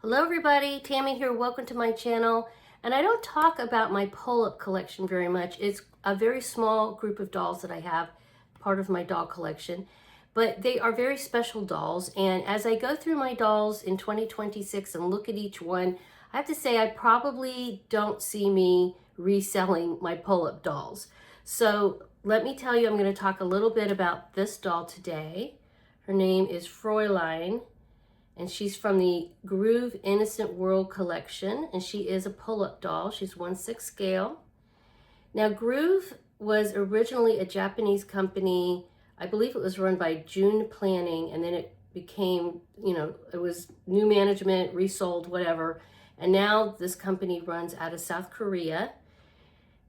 Hello everybody, Tammy here, welcome to my channel. And I don't talk about my Pullip collection very much. It's a very small group of dolls that I have, part of my doll collection. But they are very special dolls, and as I go through my dolls in 2026 and look at each one, I have to say I probably don't see me reselling my Pullip dolls. So let me tell you, I'm going to talk a little bit about this doll today. Her name is Fraulein. And she's from the Groove Innocent World collection, and she is a pull-up doll. She's 1/6 scale. Now, Groove was originally a Japanese company. I believe it was run by June Planning, and then it became, it was new management, resold, whatever. And now this company runs out of South Korea.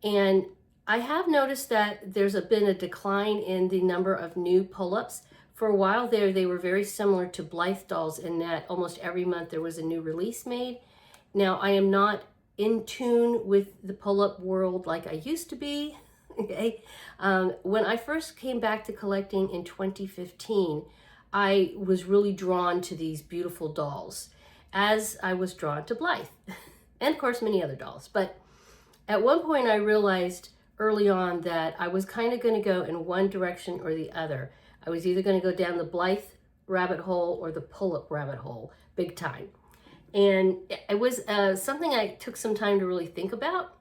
And I have noticed that there's been a decline in the number of new pull-ups. For a while there, they were very similar to Blythe dolls in that almost every month there was a new release made. Now, I am not in tune with the pull-up world like I used to be, okay? When I first came back to collecting in 2015, I was really drawn to these beautiful dolls, as I was drawn to Blythe, and of course many other dolls. But at one point I realized early on that I was kind of going to go in one direction or the other. I was either going to go down the Blythe rabbit hole or the Pullip rabbit hole, big time. And it was something I took some time to really think about.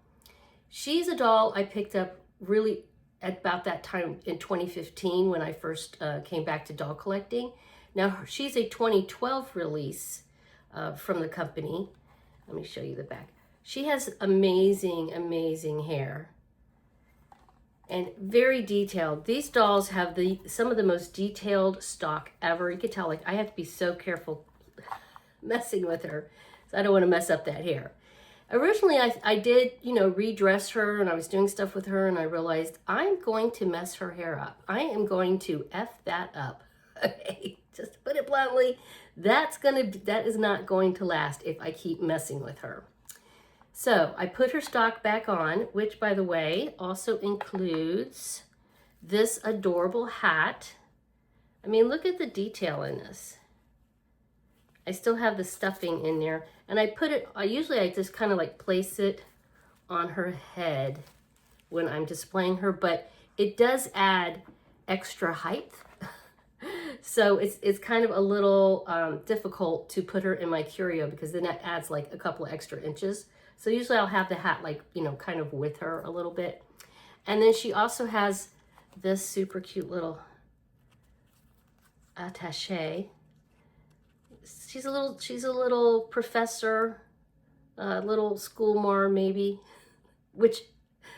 She's a doll I picked up really at about that time in 2015 when I first came back to doll collecting. Now, she's a 2012 release from the company. Let me show you the back. She has amazing, amazing hair. And very detailed. These dolls have some of the most detailed stock ever. You can tell, like, I have to be so careful messing with her, so I don't want to mess up that hair. Originally, I did, redress her, and I was doing stuff with her, and I realized I'm going to mess her hair up. I am going to F that up. Okay, just to put it bluntly, that is not going to last if I keep messing with her. So I put her stock back on, which, by the way, also includes this adorable hat. I mean, look at the detail in this. I still have the stuffing in there, and I just kind of like place it on her head when I'm displaying her, but it does add extra height. So it's kind of a little difficult to put her in my curio because then that adds like a couple of extra inches. So usually I'll have the hat like, kind of with her a little bit. And then she also has this super cute little attaché. She's a little professor, little schoolmarm maybe, which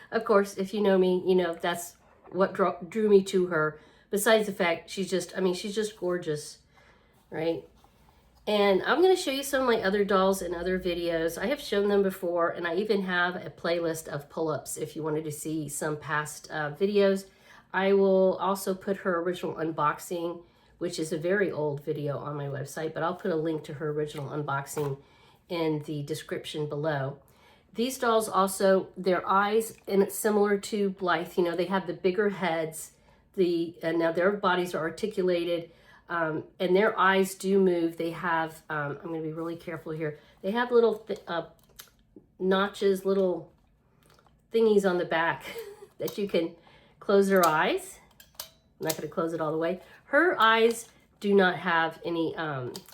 of course, if you know me, that's what drew me to her. Besides the fact she's just gorgeous, right? And I'm going to show you some of my other dolls in other videos. I have shown them before, and I even have a playlist of pull-ups if you wanted to see some past videos. I will also put her original unboxing, which is a very old video on my website, but I'll put a link to her original unboxing in the description below. These dolls also, their eyes, and it's similar to Blythe, they have the bigger heads, and now their bodies are articulated, and their eyes do move. They have, I'm going to be really careful here. They have little notches, little thingies on the back that you can close their eyes. I'm not going to close it all the way. Her eyes do not have any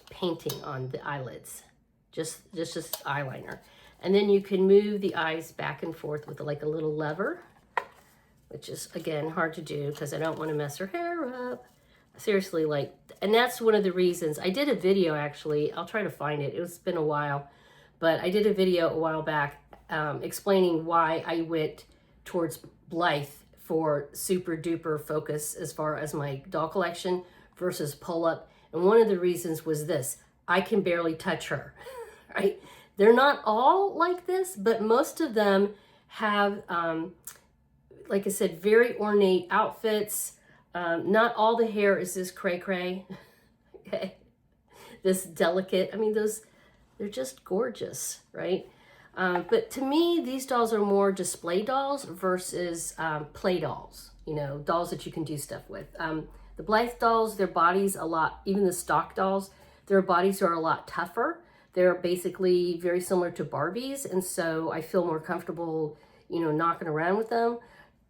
painting on the eyelids, just eyeliner. And then you can move the eyes back and forth with like a little lever, which is, again, hard to do because I don't want to mess her hair up. Seriously, and that's one of the reasons. I did a video, actually. I'll try to find it. It's been a while. But I did a video a while back explaining why I went towards Blythe for super duper focus as far as my doll collection versus Pullip. And one of the reasons was this. I can barely touch her, right? They're not all like this, but most of them have, like I said, very ornate outfits. Not all the hair is this cray-cray, okay? This delicate, they're just gorgeous, right? But to me, these dolls are more display dolls versus play dolls, dolls that you can do stuff with. The Blythe dolls, their bodies even the stock dolls, their bodies are a lot tougher. they're basically very similar to Barbies, and so I feel more comfortable, you know, knocking around with them.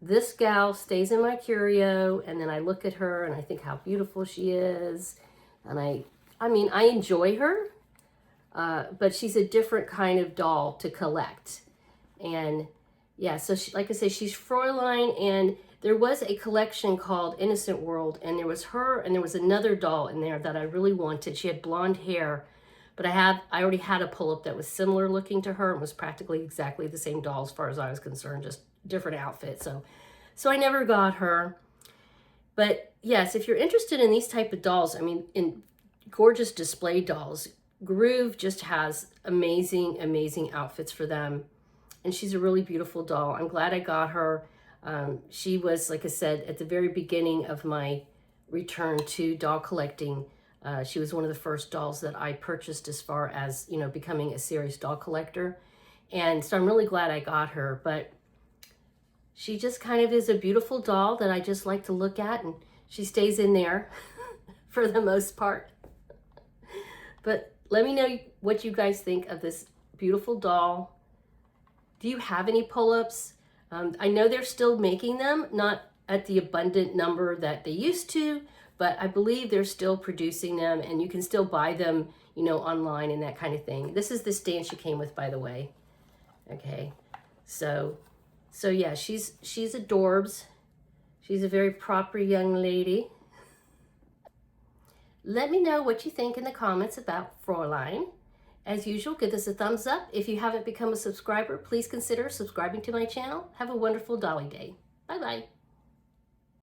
This gal stays in my curio, and then I look at her and I think how beautiful she is. And I mean, I enjoy her, but she's a different kind of doll to collect. And yeah, so she, like I say, she's Fraulein, and there was a collection called Innocent World, and there was her, and there was another doll in there that I really wanted. She had blonde hair, but I already had a Pullip that was similar looking to her and was practically exactly the same doll as far as I was concerned, just different outfit. So I never got her. But yes, if you're interested in these type of dolls, I mean, in gorgeous display dolls, Groove just has amazing, amazing outfits for them. And she's a really beautiful doll. I'm glad I got her. She was, like I said, at the very beginning of my return to doll collecting. She was one of the first dolls that I purchased as far as, you know, becoming a serious doll collector. And so I'm really glad I got her. But she just kind of is a beautiful doll that I just like to look at, and she stays in there for the most part. But let me know what you guys think of this beautiful doll. Do you have any Pullips? I know they're still making them, not at the abundant number that they used to, but I believe they're still producing them, and you can still buy them, you know, online and that kind of thing. This is the stand she came with, by the way. Okay, so yeah, she's adorbs. She's a very proper young lady. Let me know what you think in the comments about Fraulein. As usual, give us a thumbs up. If you haven't become a subscriber, please consider subscribing to my channel. Have a wonderful dolly day. Bye-bye.